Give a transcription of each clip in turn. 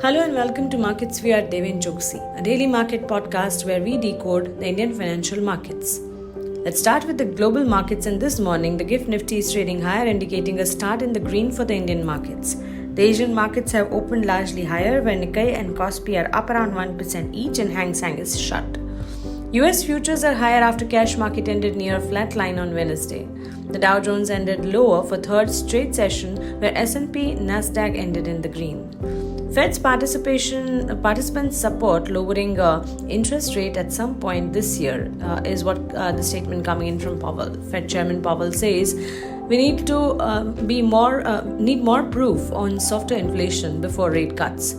Hello and welcome to Markets via Deven Choksey, a daily market podcast where we decode the Indian financial markets. Let's start with the global markets, and this morning the GIFT Nifty is trading higher, indicating a start in the green for the Indian markets. The Asian markets have opened largely higher, where Nikkei and Kospi are up around 1% each and Hang Seng is shut. US futures are higher after cash market ended near a flat line on Wednesday. The Dow Jones ended lower for third straight session, where S&P Nasdaq ended in the green. Fed's participants support lowering interest rate at some point this year is what the statement coming in from Powell. Fed Chairman Powell says we need to need more proof on softer inflation before rate cuts.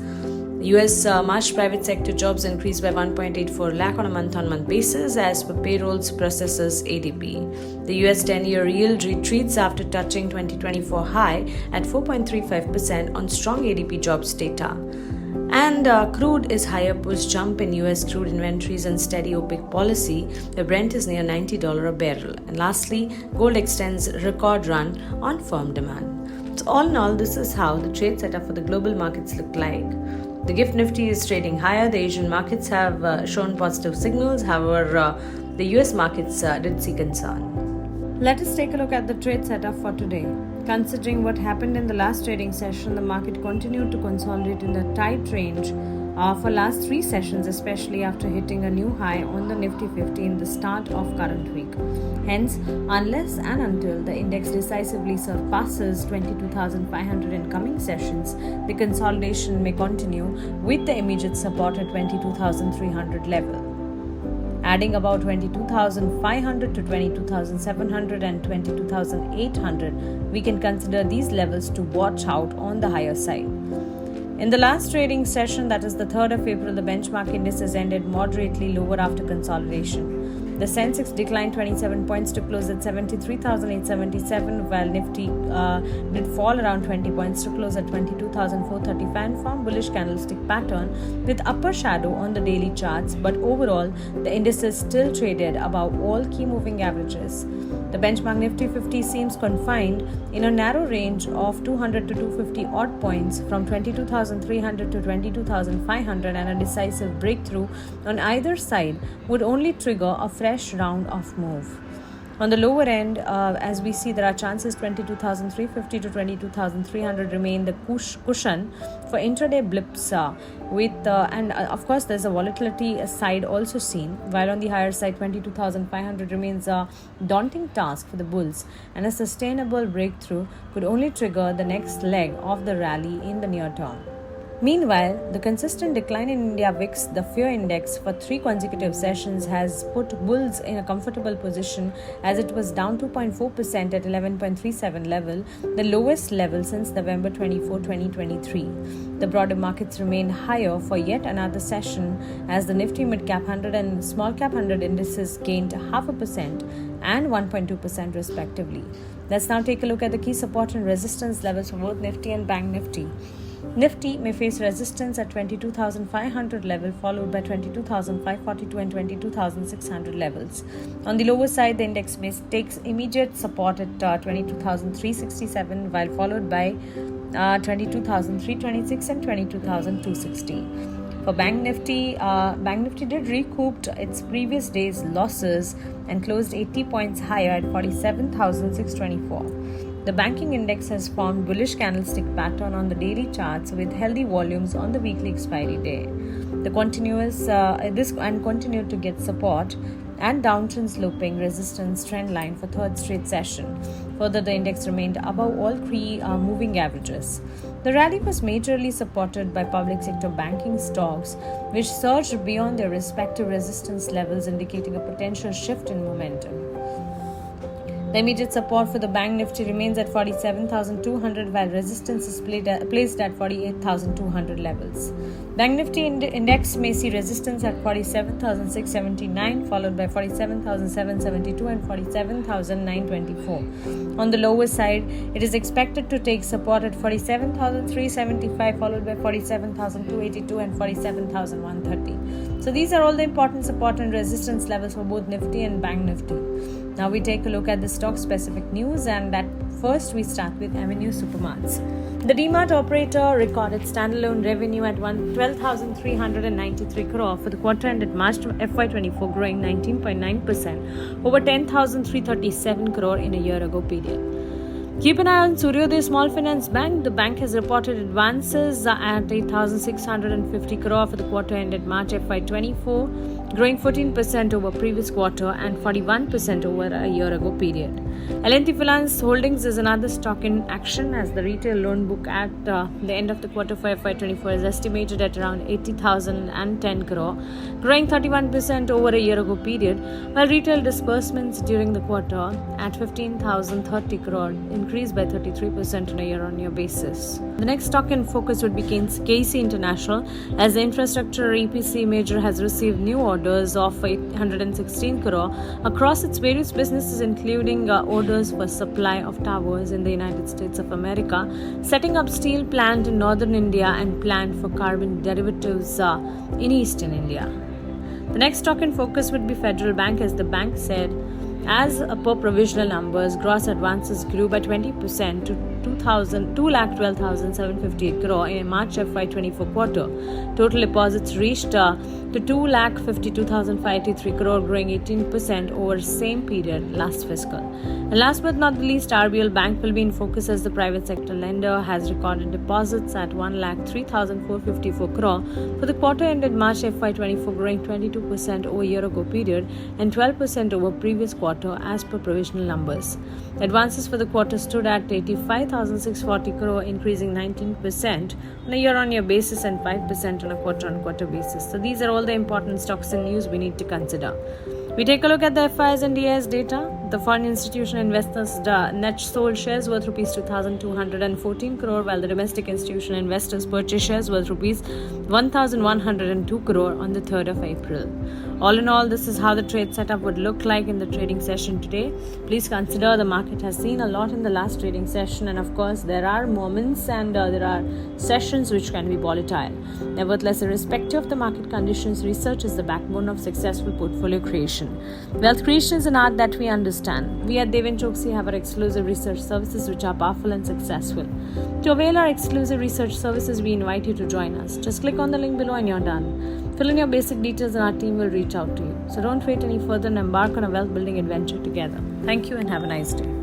US March private sector jobs increased by 1.84 lakh on a month-on-month basis as per payrolls processes ADP. The US 10-year yield retreats after touching 2024 high at 4.35% on strong ADP jobs data. And crude is higher post-jump in US crude inventories and steady OPEC policy. The Brent is near $90 a barrel. And lastly, gold extends record run on firm demand. So all in all, this is how the trade setup for the global markets look like. The GIFT Nifty is trading higher. The Asian markets have shown positive signals. However, the US markets did see concern. Let us take a look at the trade setup for today. Considering what happened in the last trading session, the market continued to consolidate in a tight range for last three sessions, especially after hitting a new high on the Nifty 50 in the start of current week. Hence, unless and until the index decisively surpasses 22,500 in coming sessions, the consolidation may continue with the immediate support at 22,300 level. Adding about 22,500 to 22,700 and 22,800, we can consider these levels to watch out on the higher side. In the last trading session, that is the 3rd of April, the benchmark indices ended moderately lower after consolidation. The Sensex declined 27 points to close at 73,877, while Nifty did fall around 20 points to close at 22,435 and formed bullish candlestick pattern with upper shadow on the daily charts, but overall, the indices still traded above all key moving averages. The benchmark Nifty 50 seems confined in a narrow range of 200 to 250 odd points from 22,300 to 22,500, and a decisive breakthrough on either side would only trigger a fresh round of move. On the lower end, as we see, there are chances 22,350 to 22,300 remain the cushion for intraday blips and of course there's a volatility side also seen, while on the higher side 22,500 remains a daunting task for the bulls, and a sustainable breakthrough could only trigger the next leg of the rally in the near term. Meanwhile, the consistent decline in India VIX, the fear index, for 3 consecutive sessions has put bulls in a comfortable position as it was down 2.4% at 11.37 level, the lowest level since November 24, 2023. The broader markets remain higher for yet another session as the Nifty Mid-Cap 100 and Small-Cap 100 indices gained 0.5% and 1.2% respectively. Let's now take a look at the key support and resistance levels for both Nifty and Bank Nifty. Nifty may face resistance at 22,500 level, followed by 22,542 and 22,600 levels. On the lower side, the index may take immediate support at 22,367, while followed by 22,326 and 22,260. For Bank Nifty did recoup its previous day's losses and closed 80 points higher at 47,624. The banking index has formed bullish candlestick pattern on the daily charts with healthy volumes on the weekly expiry day. This continued to get support and downtrend sloping resistance trend line for third straight session. Further, the index remained above all three moving averages. The rally was majorly supported by public sector banking stocks, which surged beyond their respective resistance levels, indicating a potential shift in momentum. The immediate support for the Bank Nifty remains at 47,200, while resistance is placed at 48,200 levels. Bank Nifty index may see resistance at 47,679, followed by 47,772 and 47,924. On the lower side, it is expected to take support at 47,375, followed by 47,282 and 47,130. So these are all the important support and resistance levels for both Nifty and Bank Nifty. Now we take a look at the stock specific news, and that first we start with Avenue Supermarts. The DMart operator recorded standalone revenue at 12,393 crore for the quarter ended March FY24, growing 19.9% over 10,337 crore in a year ago period. Keep an eye on Suryoday Small Finance Bank. The bank has reported advances at 8,650 crore for the quarter ended March FY24, growing 14% over previous quarter and 41% over a year ago period. L&T Finance Holdings is another stock in action as the retail loan book at the end of the quarter for FY24 is estimated at around 80,010 crore, growing 31% over a year ago period, while retail disbursements during the quarter at 15,030 crore increased by 33% on a year-on-year basis. The next stock in focus would be Choksey International, as the infrastructure EPC major has received new orders of 816 crore across its various businesses, including orders for supply of towers in the United States of America, setting up steel plant in northern India and plant for carbon derivatives in eastern India. The next stock in focus would be Federal Bank, as the bank said, as per provisional numbers, gross advances grew by 20% to 2,12,758 crore in March FY24 quarter. Total deposits reached to 2,52,583 crore, growing 18% over same period last fiscal. And last but not the least, RBL Bank will be in focus as the private sector lender has recorded deposits at 1,03,454 crore for the quarter ended March FY24, growing 22% over year ago period and 12% over previous quarter as per provisional numbers. Advances for the quarter stood at 85,640 crore, increasing 19% on a year-on-year basis and 5% on a quarter-on-quarter basis. So these are all the important stocks and news we need to consider. We take a look at the FIs and DIs data. The foreign institutional investors net sold shares worth rupees 2,214 crore, while the domestic institutional investors purchased shares worth rupees 1,102 crore on the 3rd of April. All in all, this is how the trade setup would look like in the trading session today. Please consider the market has seen a lot in the last trading session, and of course there are moments and there are sessions which can be volatile. Nevertheless, irrespective of the market conditions, research is the backbone of successful portfolio creation. Wealth creation is an art that we understand. We at Deven Choksey have our exclusive research services which are powerful and successful. To avail our exclusive research services, we invite you to join us. Just click on the link below and you're done. Fill in your basic details and our team will reach out to you. So don't wait any further and embark on a wealth building adventure together. Thank you and have a nice day.